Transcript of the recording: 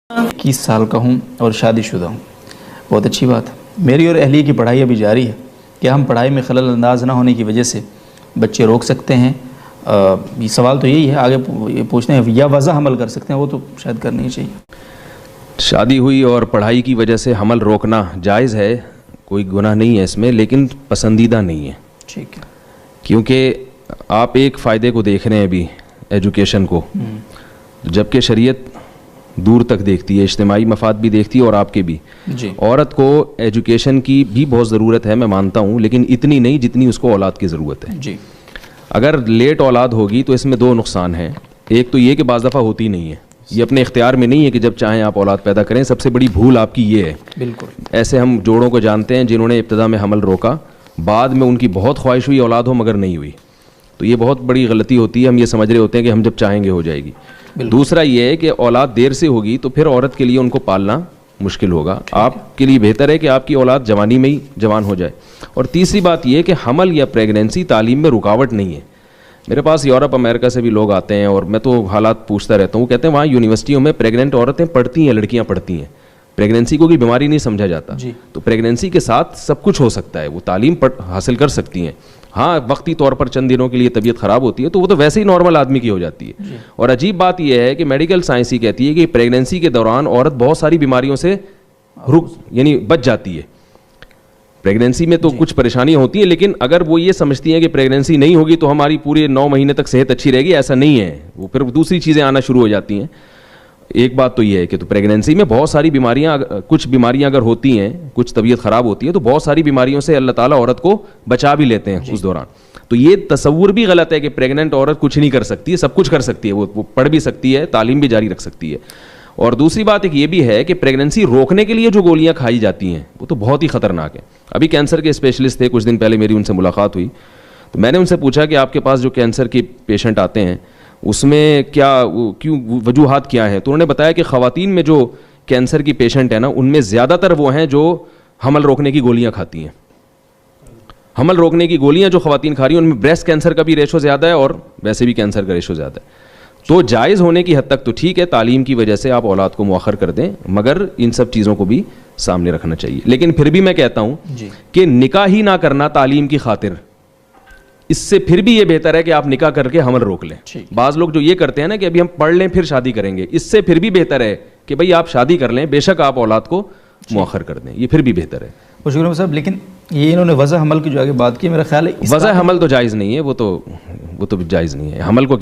21 साल का हूँ और शादीशुदा हूँ। बहुत अच्छी बात है। मेरी और अहलिया की पढ़ाई अभी जारी है। क्या हम पढ़ाई में खलल अंदाज ना होने की वजह से बच्चे रोक सकते हैं? ये सवाल तो यही है, आगे ये पूछते हैं या वज़ा हमल कर सकते हैं, वो तो शायद करनी ही चाहिए। शादी हुई और पढ़ाई की वजह से हमल रोकना जायज़ है, कोई गुनाह नहीं है इसमें, लेकिन पसंदीदा नहीं है। ठीक है। क्योंकि आप एक फ़ायदे को देख रहे हैं अभी, एजुकेशन को, जबकि शरीयत दूर तक देखती है, इज्तिमाई मफाद भी देखती है और आपके भी। जी। औरत को एजुकेशन की भी बहुत ज़रूरत है, मैं मानता हूँ, लेकिन इतनी नहीं जितनी उसको औलाद की ज़रूरत है। जी। अगर लेट औलाद होगी तो इसमें दो नुकसान हैं। एक तो ये कि बाज़ दफ़ा होती नहीं है, ये अपने इख्तियार में नहीं है कि जब चाहें आप औलाद पैदा करें। सबसे बड़ी भूल आपकी ये है। बिल्कुल। ऐसे हम जोड़ों को जानते हैं जिन्होंने इब्तिदा में हमल रोका, बाद में उनकी बहुत ख्वाहिश हुई औलाद हो मगर नहीं हुई, तो ये बहुत बड़ी गलती होती है। हम ये समझ रहे होते हैं कि हम जब चाहेंगे हो जाएगी। दूसरा ये है कि औलाद देर से होगी तो फिर औरत के लिए उनको पालना मुश्किल होगा। आपके लिए बेहतर है कि आपकी औलाद जवानी में ही जवान हो जाए। और तीसरी बात ये है कि हमल या प्रेगनेंसी तालीम में रुकावट नहीं है। मेरे पास यूरोप अमेरिका से भी लोग आते हैं और मैं तो हालात पूछता रहता हूँ। कहते हैं वहाँ यूनिवर्सिटियों में प्रेग्नेंट औरतें पढ़ती हैं, लड़कियाँ पढ़ती हैं। प्रेगनेंसी को कोई बीमारी नहीं समझा जाता। तो प्रेगनेंसी के साथ सब कुछ हो सकता है, वो तालीम हासिल कर सकती हैं। हाँ, वक्ती तौर पर चंद दिनों के लिए तबीयत ख़राब होती है तो वो तो वैसे ही नॉर्मल आदमी की हो जाती है। और अजीब बात यह है कि मेडिकल साइंस ही कहती है कि प्रेगनेंसी के दौरान औरत बहुत सारी बीमारियों से यानी बच जाती है। प्रेगनेंसी में तो कुछ परेशानियां होती हैं, लेकिन अगर वो ये समझती हैं कि प्रेगनेंसी नहीं होगी तो हमारी पूरे 9 महीने तक सेहत अच्छी रहेगी, ऐसा नहीं है। वो फिर दूसरी चीज़ें आना शुरू हो जाती हैं। एक बात तो ये है कि तो प्रेगनेंसी में बहुत सारी बीमारियां, कुछ बीमारियां अगर होती हैं, कुछ तबीयत ख़राब होती है, तो बहुत सारी बीमारियों से अल्लाह ताला औरत को बचा भी लेते हैं उस दौरान। तो ये तसव्वुर भी गलत है कि प्रेग्नेंट औरत कुछ नहीं कर सकती है। सब कुछ कर सकती है, वो पढ़ भी सकती है, तालीम भी जारी रख सकती है। और दूसरी बात एक ये भी है कि प्रेगनेंसी रोकने के लिए जो गोलियां खाई जाती हैं वो तो बहुत ही ख़तरनाक है। अभी कैंसर के स्पेशलिस्ट थे, कुछ दिन पहले मेरी उनसे मुलाकात हुई, तो मैंने उनसे पूछा कि आपके पास जो कैंसर के पेशेंट आते हैं उसमें क्यों वजूहात क्या हैं? तो उन्होंने बताया कि ख़वातीन में जो कैंसर की पेशेंट है ना, उनमें ज़्यादातर वो हैं जो हमल रोकने की गोलियाँ खाती हैं। हमल रोकने की गोलियाँ जो ख़वातीन खा रही हैं उनमें ब्रेस्ट कैंसर का भी रेशो ज़्यादा है और वैसे भी कैंसर का रेशो ज़्यादा है। तो जायज़ होने की हद तक तो ठीक है, तालीम की वजह से आप औलाद को मुअख्खर कर दें, मगर इन सब चीज़ों को भी सामने रखना चाहिए। लेकिन फिर भी मैं कहता हूँ कि निकाह ही ना करना तालीम की खातिर, इससे फिर भी ये बेहतर है कि आप निकाह करके हमल रोक लें। बाज़ लोग जो ये करते हैं ना कि अभी हम पढ़ लें फिर शादी करेंगे, इससे फिर भी बेहतर है कि भाई आप शादी कर लें, बेशक आप औलाद को मुअख्खर कर दें, ये फिर भी बेहतर है। शुक्रिया साहब। लेकिन ये इन्होंने वज़ा हमल की जो आगे बात की, मेरा ख्याल है वज़ा हमल तो जायज़ नहीं है, वो तो जायज़ नहीं है। हमल को